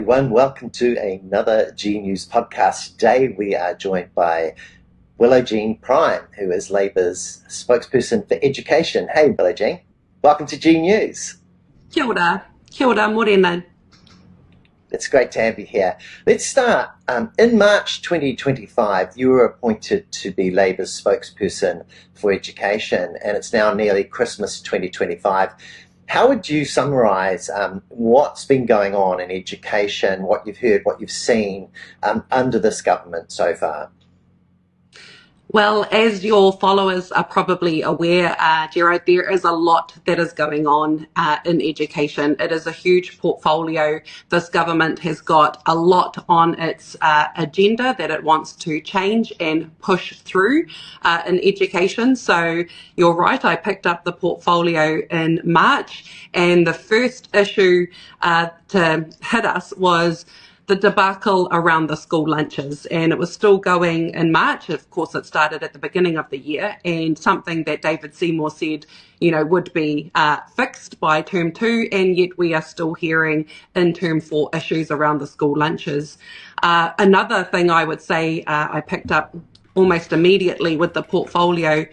Everyone, welcome to another G News podcast. Today we are joined by Willow Prime, who is Labour's spokesperson for education. Hey, Willow, welcome to G News. Kia ora, morena. It's great to have you here. Let's start. In March 2025, you were appointed to be Labour's spokesperson for education, and it's now nearly Christmas 2025. How would you summarise what's been going on in education, what you've heard, what you've seen under this government so far? Well, as your followers are probably aware, Gerard, there is a lot that is going on in education. It is a huge portfolio. This government has got a lot on its agenda that it wants to change and push through in education. So you're right, I picked up the portfolio in March, and the first issue to hit us was the debacle around the school lunches, and it was still going in March. Of course, it started at the beginning of the year, and something that David Seymour said, would be fixed by term 2, and yet we are still hearing in term 4 issues around the school lunches. Another thing I would say I picked up almost immediately with the portfolio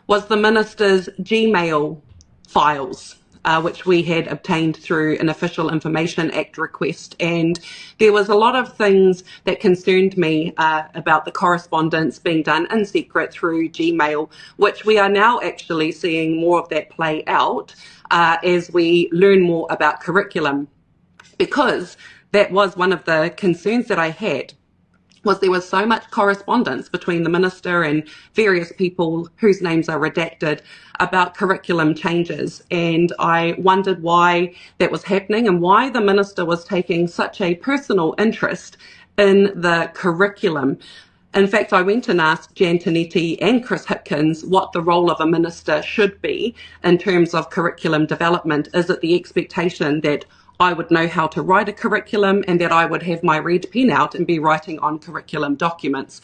was the minister's Gmail files, which we had obtained through an Official Information Act request. And there was a lot of things that concerned me about the correspondence being done in secret through Gmail, which we are now actually seeing more of that play out as we learn more about curriculum. Because that was one of the concerns that I had, was there was so much correspondence between the minister and various people whose names are redacted about curriculum changes. And I wondered why that was happening and why the minister was taking such a personal interest in the curriculum. In fact, I went and asked Jan Tinetti and Chris Hipkins what the role of a minister should be in terms of curriculum development. Is it the expectation that I would know how to write a curriculum and that I would have my red pen out and be writing on curriculum documents?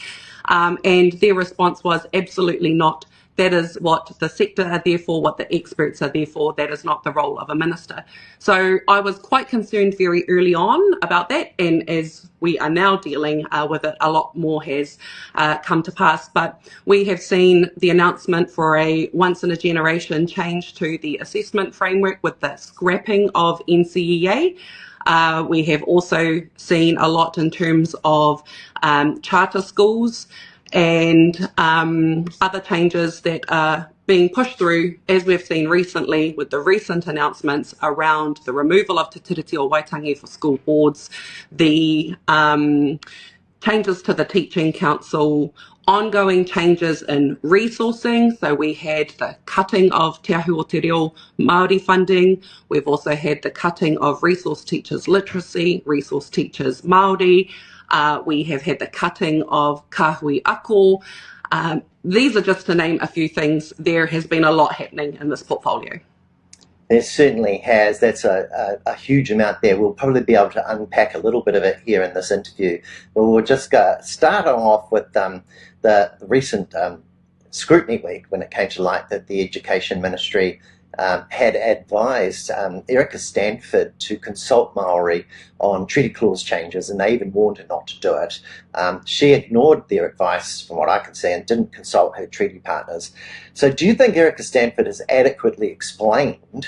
And their response was absolutely not. That is what the sector are there for, what the experts are there for. That is not the role of a minister. So I was quite concerned very early on about that. And as we are now dealing with it, a lot more has come to pass. But we have seen the announcement for a once-in-a-generation change to the assessment framework with the scrapping of NCEA. We have also seen a lot in terms of charter schools and other changes that are being pushed through, as we've seen recently with the recent announcements around the removal of Te Tiriti o Waitangi for school boards, the changes to the Teaching Council, ongoing changes in resourcing. So we had the cutting of Te Ahu o Te Reo Māori funding. We've also had the cutting of resource teachers literacy, resource teachers Māori. We have had the cutting of Kahui Ako. These are just to name a few things. There has been a lot happening in this portfolio. There certainly has. That's a huge amount there. We'll probably be able to unpack a little bit of it here in this interview. But we'll just start off with the recent scrutiny week when it came to light that the Education Ministry had advised Erica Stanford to consult Māori on treaty clause changes, and they even warned her not to do it. She ignored their advice, from what I can see, and didn't consult her treaty partners. So do you think Erica Stanford has adequately explained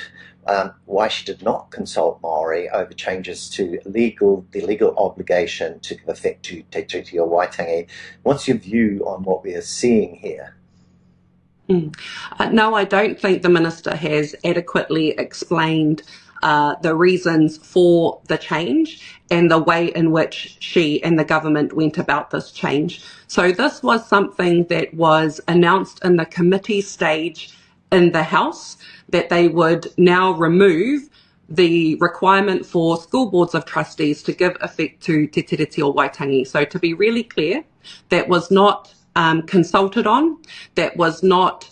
why she did not consult Māori over changes to the legal obligation to give effect to Te Tiriti o Waitangi? What's your view on what we are seeing here? No, I don't think the minister has adequately explained the reasons for the change and the way in which she and the government went about this change. So this was something that was announced in the committee stage in the House, that they would now remove the requirement for school boards of trustees to give effect to Te Tiriti o Waitangi. So to be really clear, that was not consulted on, that was not,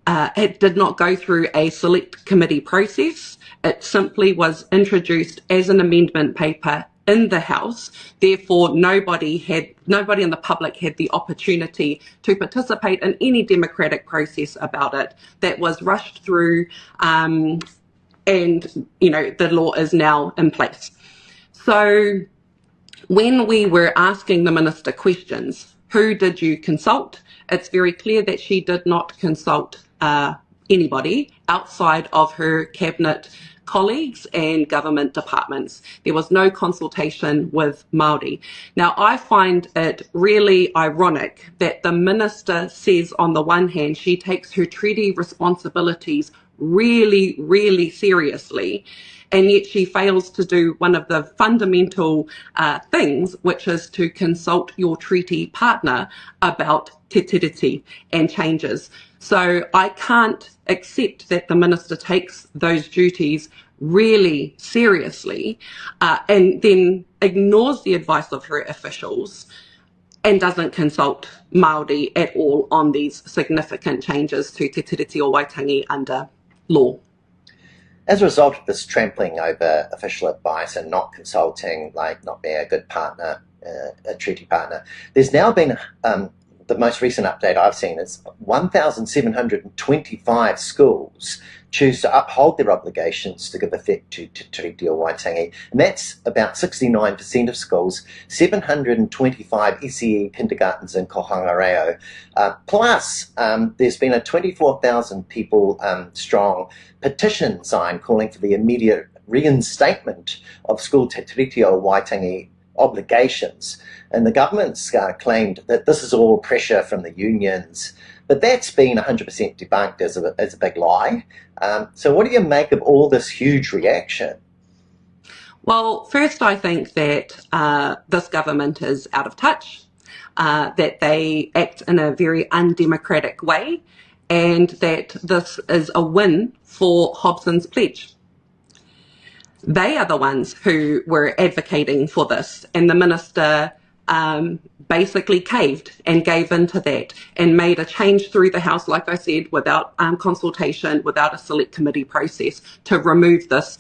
it did not go through a select committee process. It simply was introduced as an amendment paper in the House. Therefore, nobody in the public had the opportunity to participate in any democratic process about it. That was rushed through, and the law is now in place. So when we were asking the minister questions, who did you consult? It's very clear that she did not consult anybody outside of her cabinet colleagues and government departments. There was no consultation with Māori. Now, I find it really ironic that the minister says on the one hand she takes her treaty responsibilities really, really seriously, and yet she fails to do one of the fundamental things, which is to consult your treaty partner about te tiriti and changes. So I can't accept that the minister takes those duties really seriously and then ignores the advice of her officials and doesn't consult Māori at all on these significant changes to te tiriti o Waitangi under law. As a result of this trampling over official advice and not consulting, like not being a good partner, a treaty partner, there's now been the most recent update I've seen is 1,725 schools choose to uphold their obligations to give effect to Te Tiriti o Waitangi, and that's about 69% of schools, 725 SEE kindergartens in Kohanga Reo. Plus, there's been a 24,000 people strong petition signed calling for the immediate reinstatement of school Te Tiriti o Waitangi obligations. And the government's claimed that this is all pressure from the unions, but that's been 100% debunked as a big lie. So what do you make of all this huge reaction? Well, first I think that this government is out of touch, that they act in a very undemocratic way, and that this is a win for Hobson's Pledge. They are the ones who were advocating for this, and the minister basically caved and gave in to that and made a change through the House, like I said, without consultation, without a select committee process, to remove this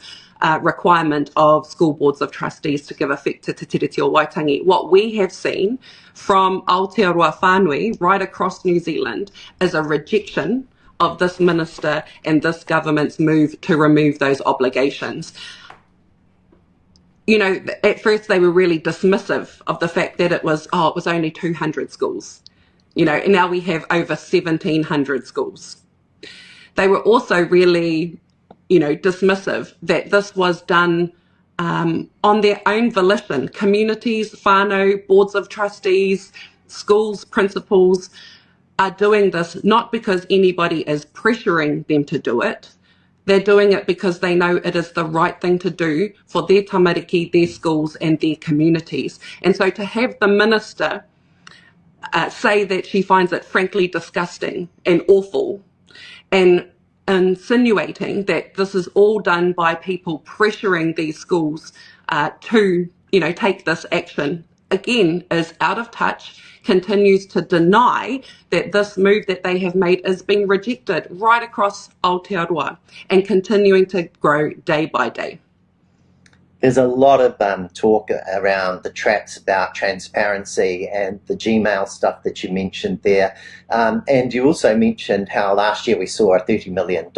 requirement of school boards of trustees to give effect to Te Tiriti o Waitangi. What we have seen from Aotearoa whānui right across New Zealand is a rejection of this minister and this government's move to remove those obligations. You know, at first they were really dismissive of the fact that it was only 200 schools, you know, and now we have over 1,700 schools. They were also really, you know, dismissive that this was done on their own volition. Communities, whānau, boards of trustees, schools, principals are doing this not because anybody is pressuring them to do it. They're doing it because they know it is the right thing to do for their tamariki, their schools and their communities. And so to have the minister say that she finds it frankly disgusting and awful, and insinuating that this is all done by people pressuring these schools to, you know, take this action, again, is out of touch, continues to deny that this move that they have made is being rejected right across Aotearoa and continuing to grow day by day. There's a lot of talk around the traps about transparency and the Gmail stuff that you mentioned there. And you also mentioned how last year we saw a $30 million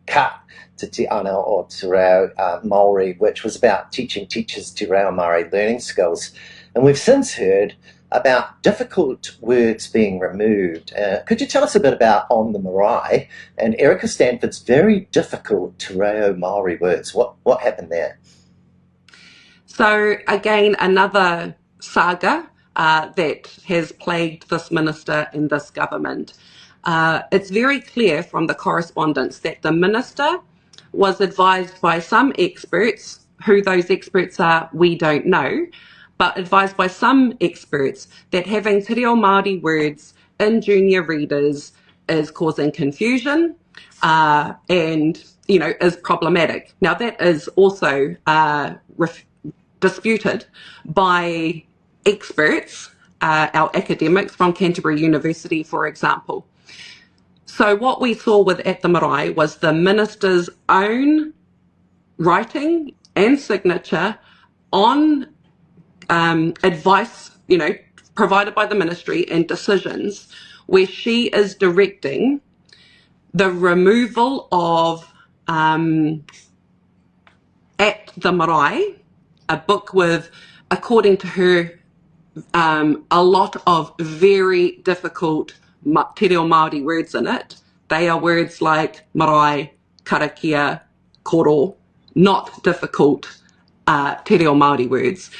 cut to Te Ana o Te Reo Māori, which was about teaching teachers Te Reo Māori learning skills. And we've since heard about difficult words being removed. Could you tell us a bit about On the Marae and Erica Stanford's very difficult Te Reo Māori words? What happened there? So again, another saga that has plagued this minister and this government. It's very clear from the correspondence that the minister was advised by some experts, who those experts are, we don't know, but advised by some experts that having te reo Māori words in junior readers is causing confusion and, you know, is problematic. Now that is also disputed by experts, our academics from Canterbury University, for example. So what we saw with At the Marae was the minister's own writing and signature on advice, you know, provided by the ministry and decisions where she is directing the removal of At the Marae a book with, according to her, a lot of very difficult te reo Māori words in it. They are words like marae, karakia, koro, not difficult te reo Māori words.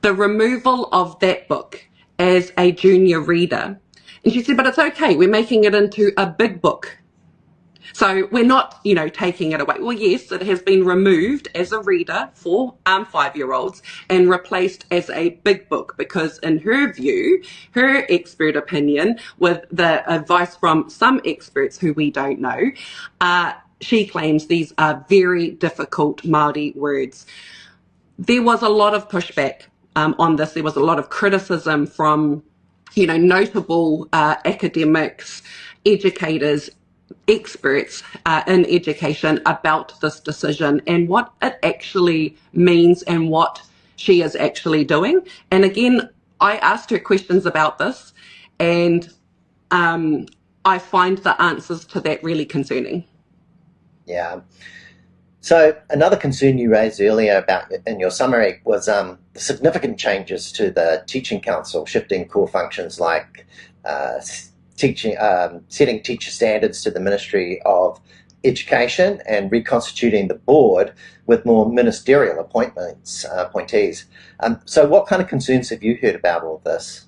The removal of that book as a junior reader, and she said, but it's okay, we're making it into a big book. So we're not, taking it away. Well, yes, it has been removed as a reader for 5-year-olds and replaced as a big book because in her view, her expert opinion, with the advice from some experts who we don't know, she claims these are very difficult Māori words. There was a lot of pushback on this. There was a lot of criticism from, notable academics, educators, experts in education about this decision and what it actually means and what she is actually doing. And again, I asked her questions about this, and I find the answers to that really concerning. Yeah. So another concern you raised earlier about in your summary was the significant changes to the Teaching Council, shifting core functions like setting teacher standards to the Ministry of Education and reconstituting the board with more ministerial appointees. So what kind of concerns have you heard about all this?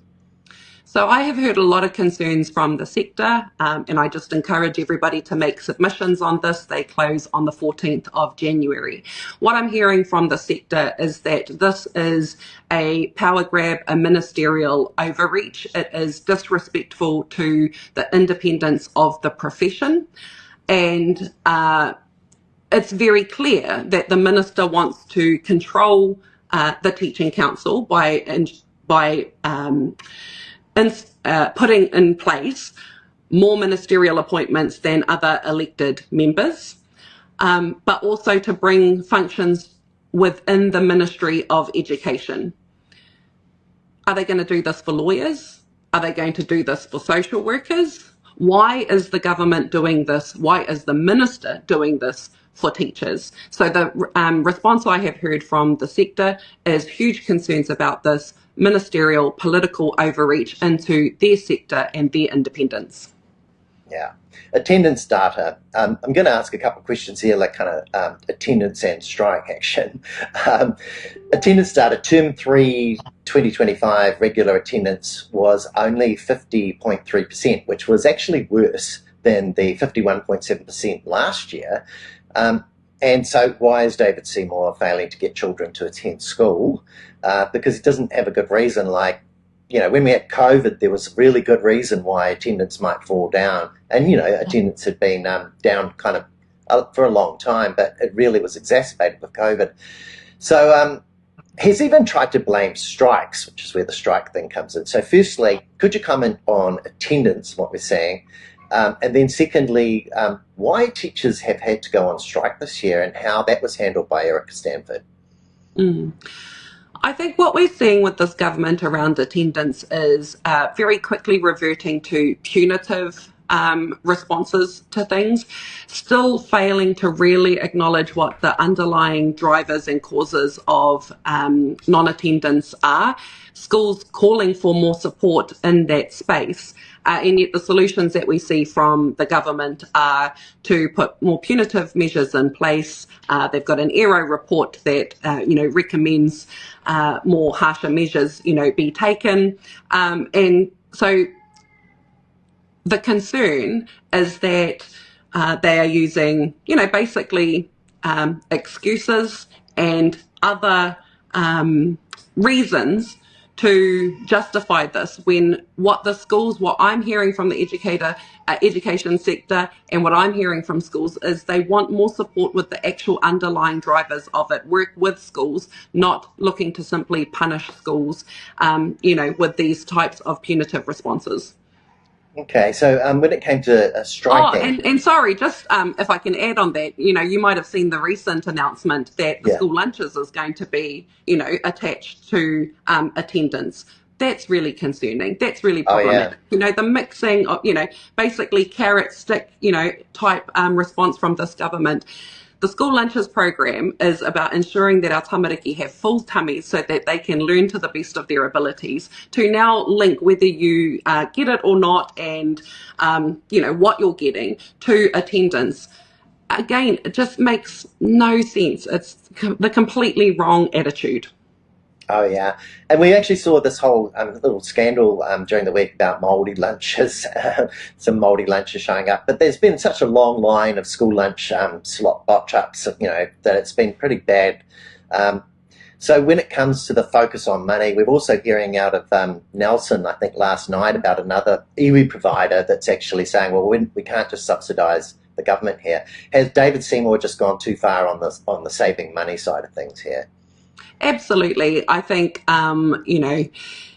So I have heard a lot of concerns from the sector, and I just encourage everybody to make submissions on this. They close on the 14th of January. What I'm hearing from the sector is that this is a power grab, a ministerial overreach. It is disrespectful to the independence of the profession, and it's very clear that the minister wants to control the Teaching Council by putting in place more ministerial appointments than other elected members, but also to bring functions within the Ministry of Education. Are they going to do this for lawyers? Are they going to do this for social workers? Why is the government doing this? Why is the minister doing this for teachers? So the response I have heard from the sector is huge concerns about this ministerial political overreach into their sector and their independence. Yeah. Attendance data. I'm going to ask a couple of questions here, like kind of attendance and strike action. Attendance data, term 3, 2025, regular attendance was only 50.3%, which was actually worse than the 51.7% last year. And so why is David Seymour failing to get children to attend school? Because he doesn't have a good reason. Like, when we had COVID, there was a really good reason why attendance might fall down. And, attendance had been down kind of for a long time, but it really was exacerbated with COVID. So he's even tried to blame strikes, which is where the strike thing comes in. So firstly, could you comment on attendance, what we're seeing? And then secondly, why teachers have had to go on strike this year and how that was handled by Erica Stanford? I think what we're seeing with this government around attendance is very quickly reverting to punitive responses to things, still failing to really acknowledge what the underlying drivers and causes of non-attendance are. Schools calling for more support in that space. And yet the solutions that we see from the government are to put more punitive measures in place. They've got an ERO report that, recommends more harsher measures, be taken. And so the concern is that they are using, basically excuses and other reasons to justify this, when what I'm hearing from the education sector and what I'm hearing from schools is they want more support with the actual underlying drivers of it, work with schools, not looking to simply punish schools, with these types of punitive responses. Okay, so when it came to striking... and sorry, just if I can add on that, you might have seen the recent announcement that the school lunches is going to be, attached to attendance. That's really concerning. That's really problematic. The mixing of, basically carrot stick, type response from this government. the school lunches program is about ensuring that our tamariki have full tummies so that they can learn to the best of their abilities, to now link whether you get it or not and, what you're getting to attendance. Again, it just makes no sense. It's the completely wrong attitude. Oh, yeah. And we actually saw this whole little scandal during the week about mouldy lunches, some mouldy lunches showing up. But there's been such a long line of school lunch slot botch-ups, that it's been pretty bad. So when it comes to the focus on money, we're also hearing out of Nelson, I think last night, about another iwi provider that's actually saying, well, we can't just subsidise the government here. Has David Seymour just gone too far on the saving money side of things here? Absolutely. I think,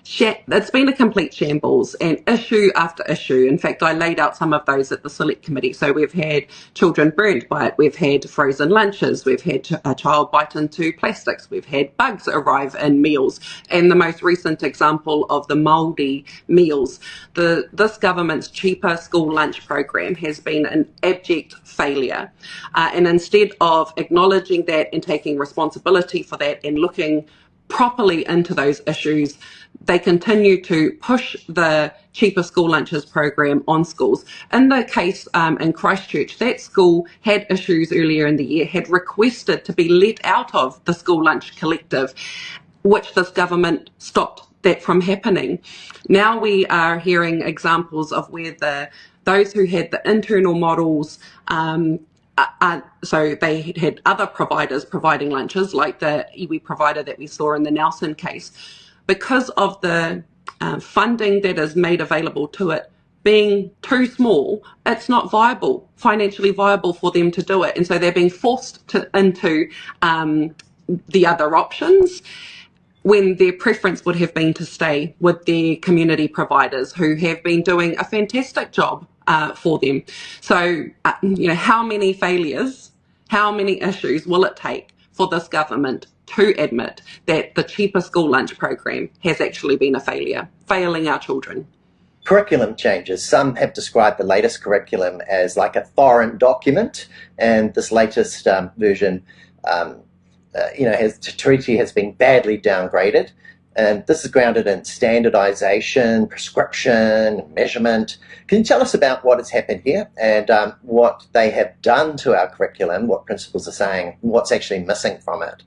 it's been a complete shambles, and issue after issue. In fact, I laid out some of those at the select committee. So we've had children burnt by it, we've had frozen lunches, we've had a child bite into plastics, we've had bugs arrive in meals, and the most recent example of the mouldy meals. This government's cheaper school lunch program has been an abject failure. And instead of acknowledging that and taking responsibility for that and looking properly into those issues, they continue to push the cheaper school lunches program on schools. In the case in Christchurch, that school had issues earlier in the year, had requested to be let out of the school lunch collective, which this government stopped that from happening. Now we are hearing examples of where those who had the internal models, so they had other providers providing lunches, like the iwi provider that we saw in the Nelson case. Because of the funding that is made available to it being too small, it's not financially viable for them to do it. And so they're being forced into the other options, when their preference would have been to stay with their community providers who have been doing a fantastic job for them. So, how many failures, how many issues will it take for this government to admit that the cheaper school lunch program has actually been a failure, failing our children? Curriculum changes. Some have described the latest curriculum as like a foreign document, and this latest version treaty has been badly downgraded, and this is grounded in standardization, prescription, measurement. Can you tell us about what has happened here and what they have done to our curriculum, what principals are saying, what's actually missing from it?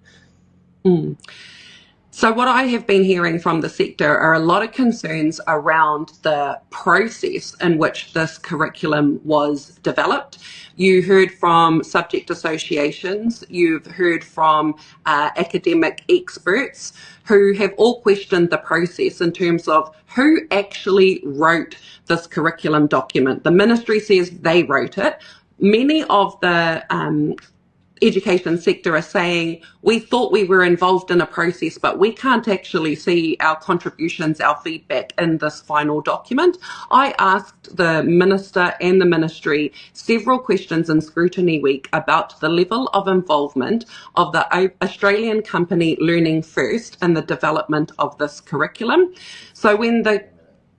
So what I have been hearing from the sector are a lot of concerns around the process in which this curriculum was developed. You heard from subject associations, you've heard from academic experts who have all questioned the process in terms of who actually wrote this curriculum document. The ministry says they wrote it. Many of the education sector are saying, we thought we were involved in a process, but we can't actually see our contributions, our feedback in this final document. I asked the minister and the ministry several questions in Scrutiny Week about the level of involvement of the Australian company Learning First in the development of this curriculum. So when the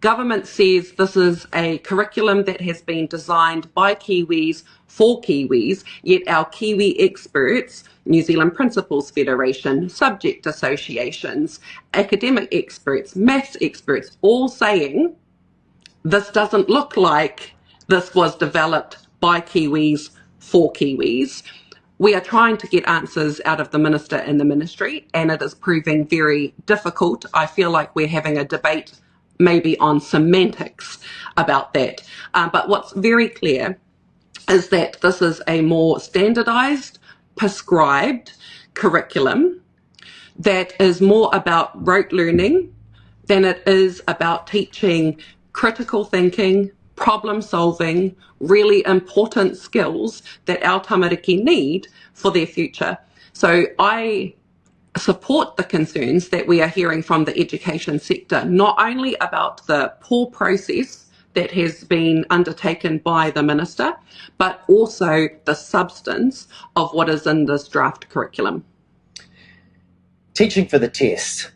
government says this is a curriculum that has been designed by Kiwis for Kiwis, yet our Kiwi experts, New Zealand Principals Federation, subject associations, academic experts, maths experts, all saying this doesn't look like this was developed by Kiwis for Kiwis. We are trying to get answers out of the minister and the ministry, and it is proving very difficult. I feel like we're having a debate maybe on semantics about that. But what's very clear is that this is a more standardized, prescribed curriculum that is more about rote learning than it is about teaching critical thinking, problem solving, really important skills that our tamariki need for their future. So I support the concerns that we are hearing from the education sector, not only about the poor process that has been undertaken by the minister, but also the substance of what is in this draft curriculum. Teaching for the test.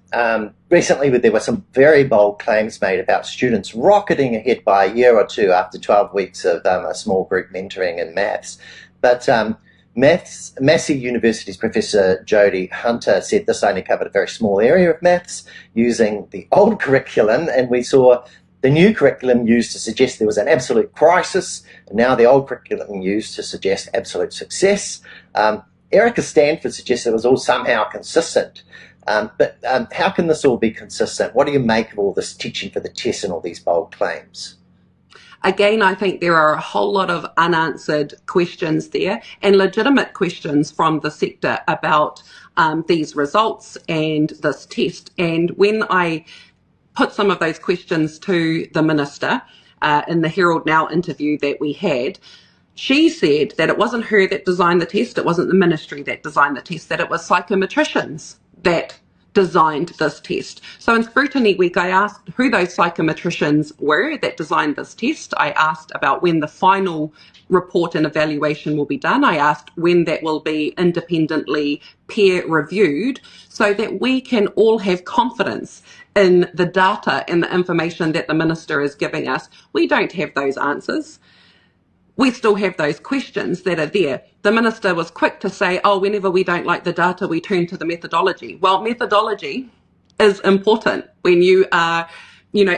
Recently there were some very bold claims made about students rocketing ahead by a year or two after 12 weeks of a small group mentoring in maths. But Massey University's Professor Jodie Hunter said this only covered a very small area of maths using the old curriculum, and we saw the new curriculum used to suggest there was an absolute crisis, and now the old curriculum used to suggest absolute success. Erica Stanford suggests it was all somehow consistent. But how can this all be consistent? What do you make of all this teaching for the test and all these bold claims? Again, I think there are a whole lot of unanswered questions there, and legitimate questions from the sector about these results and this test. And when I put some of those questions to the Minister in the Herald Now interview that we had, she said that it wasn't her that designed the test, it wasn't the ministry that designed the test, that it was psychometricians that designed this test. So in Scrutiny Week, I asked who those psychometricians were that designed this test. I asked about when the final report and evaluation will be done. I asked when that will be independently peer reviewed so that we can all have confidence in the data and the information that the Minister is giving us. We don't have those answers. We still have those questions that are there. The Minister was quick to say, oh, whenever we don't like the data, we turn to the methodology. Well, methodology is important when you are,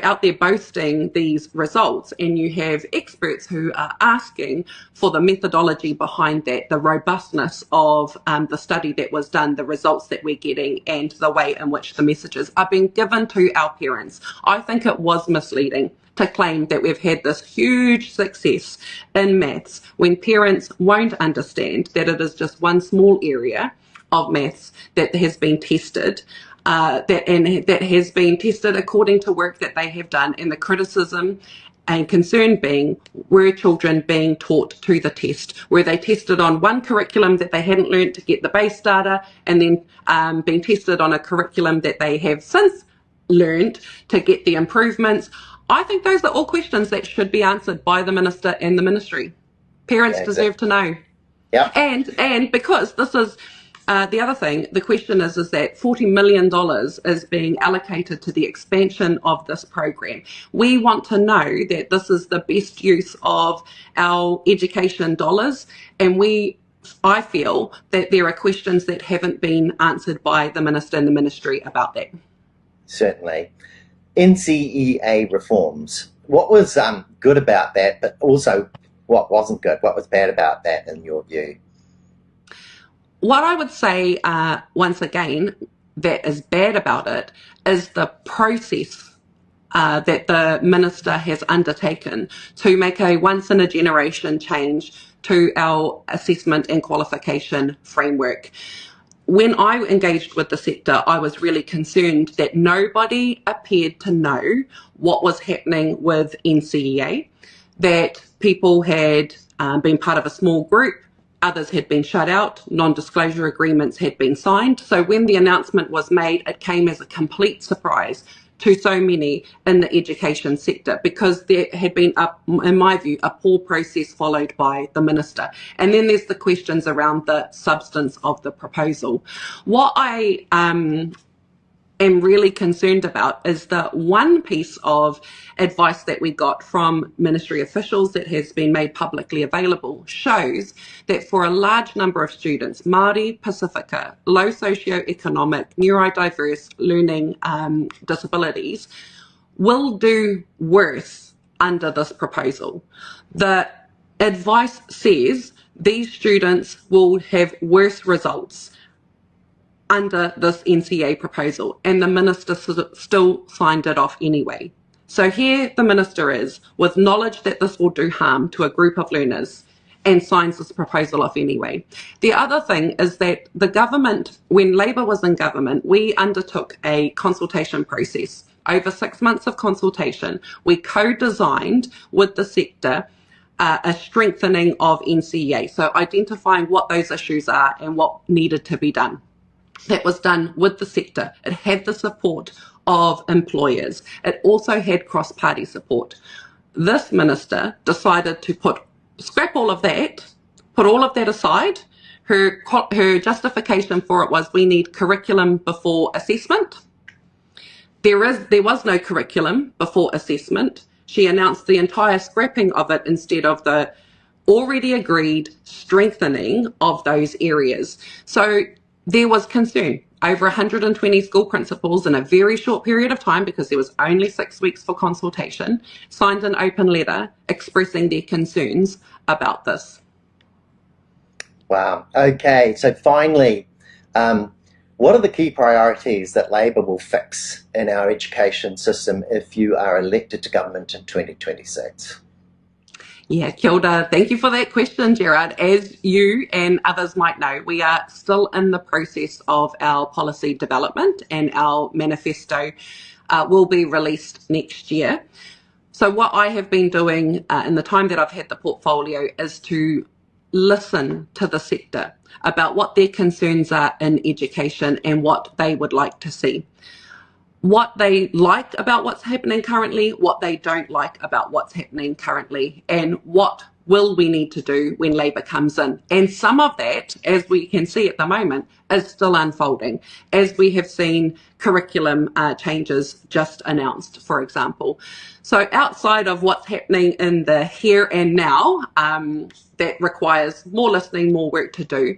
out there boasting these results and you have experts who are asking for the methodology behind that, the robustness of the study that was done, the results that we're getting, and the way in which the messages are being given to our parents. I think it was misleading to claim that we've had this huge success in maths when parents won't understand that it is just one small area of maths that has been tested, that has been tested according to work that they have done, and the criticism and concern being, were children being taught to the test? Were they tested on one curriculum that they hadn't learnt to get the base data, and then being tested on a curriculum that they have since learned to get the improvements? I think those are all questions that should be answered by the Minister and the Ministry. Parents deserve to know. Yeah. And because this is the other thing, the question is that $40 million is being allocated to the expansion of this program. We want to know that this is the best use of our education dollars, and I feel that there are questions that haven't been answered by the Minister and the Ministry about that. Certainly. NCEA reforms. What was good about that, but also what wasn't good? What was bad about that in your view? What I would say, once again, that is bad about it is the process that the Minister has undertaken to make a once-in-a-generation change to our assessment and qualification framework. When I engaged with the sector, I was really concerned that nobody appeared to know what was happening with NCEA, that people had been part of a small group, others had been shut out, non-disclosure agreements had been signed. So when the announcement was made, it came as a complete surprise to so many in the education sector, because there had been, in my view, a poor process followed by the Minister. And then there's the questions around the substance of the proposal. What I am really concerned about is the one piece of advice that we got from ministry officials that has been made publicly available shows that for a large number of students, Māori, Pacifica, low socioeconomic, neurodiverse learning disabilities will do worse under this proposal. The advice says these students will have worse results under this NCEA proposal, and the Minister still signed it off anyway. So here the Minister is, with knowledge that this will do harm to a group of learners, and signs this proposal off anyway. The other thing is that the government, when Labour was in government, we undertook a consultation process. Over 6 months of consultation, we co-designed with the sector a strengthening of NCEA, so identifying what those issues are and what needed to be done. That was done with the sector. It had the support of employers. It also had cross-party support. This Minister decided to scrap all of that, put all of that aside. Her justification for it was, we need curriculum before assessment. There was no curriculum before assessment. She announced the entire scrapping of it instead of the already agreed strengthening of those areas. So there was concern. Over 120 school principals in a very short period of time, because there was only 6 weeks for consultation, signed an open letter expressing their concerns about this. Wow. Okay, so finally, what are the key priorities that Labor will fix in our education system if you are elected to government in 2026? Yeah, kia ora. Thank you for that question, Gerard. As you and others might know, we are still in the process of our policy development, and our manifesto will be released next year. So what I have been doing in the time that I've had the portfolio is to listen to the sector about what their concerns are in education and what they would like to see. What they like about what's happening currently, what they don't like about what's happening currently, and what will we need to do when Labor comes in. And some of that, as we can see at the moment, is still unfolding, as we have seen curriculum changes just announced, for example. So outside of what's happening in the here and now, that requires more listening, more work to do,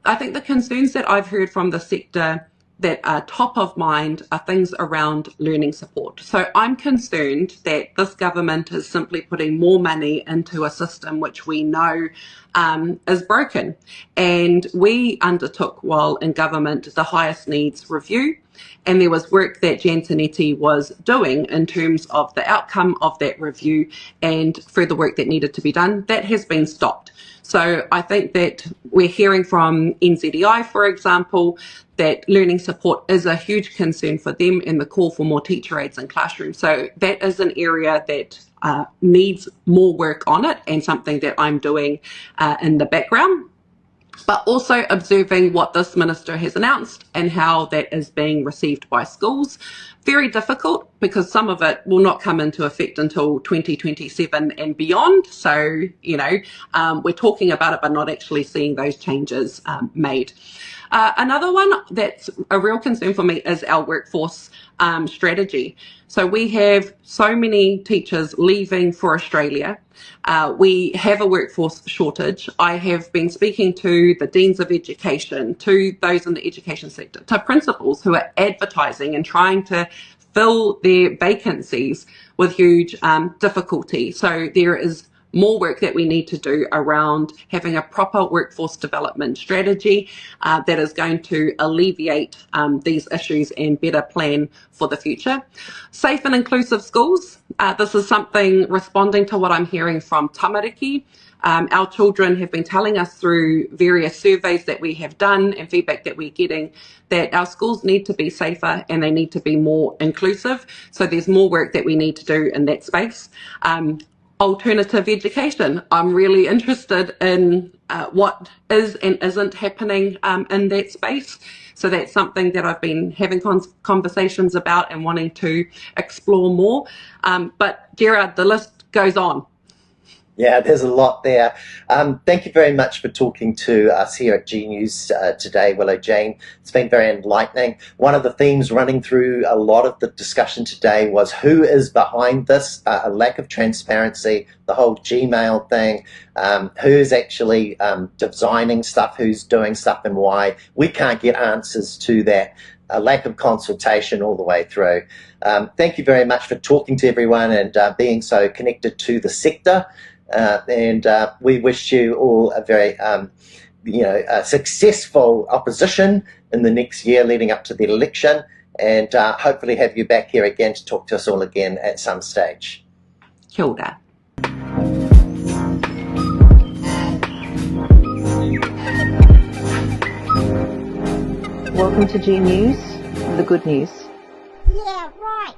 I think the concerns that I've heard from the sector that are top of mind are things around learning support. So I'm concerned that this government is simply putting more money into a system which we know is broken. And we undertook, while in government, the highest needs review, and there was work that Jan Tinetti was doing in terms of the outcome of that review and further work that needed to be done. That has been stopped. So I think that we're hearing from NZEI, for example, that learning support is a huge concern for them, and the call for more teacher aides in classrooms. So that is an area that needs more work on it, and something that I'm doing in the background. But also observing what this minister has announced and how that is being received by schools. Very difficult, because some of it will not come into effect until 2027 and beyond. So, we're talking about it, but not actually seeing those changes made. Another one that's a real concern for me is our workforce strategy. So we have so many teachers leaving for Australia. We have a workforce shortage. I have been speaking to the deans of education, to those in the education sector, to principals who are advertising and trying to fill their vacancies with huge difficulty. So there is more work that we need to do around having a proper workforce development strategy that is going to alleviate these issues and better plan for the future. Safe and inclusive schools. This is something responding to what I'm hearing from tamariki. Our children have been telling us through various surveys that we have done and feedback that we're getting that our schools need to be safer and they need to be more inclusive. So there's more work that we need to do in that space. Alternative education. I'm really interested in what is and isn't happening in that space. So that's something that I've been having conversations about and wanting to explore more. But Gerard, the list goes on. Yeah, there's a lot there. Thank you very much for talking to us here at G News today, Willow Jane. It's been very enlightening. One of the themes running through a lot of the discussion today was who is behind this, a lack of transparency, the whole Gmail thing, who's actually designing stuff, who's doing stuff and why. We can't get answers to that. A lack of consultation all the way through. Thank you very much for talking to everyone and being so connected to the sector. And we wish you all a very, a successful opposition in the next year leading up to the election, and hopefully have you back here again to talk to us all again at some stage. Kia ora. Welcome to G News, the good news. Yeah, right.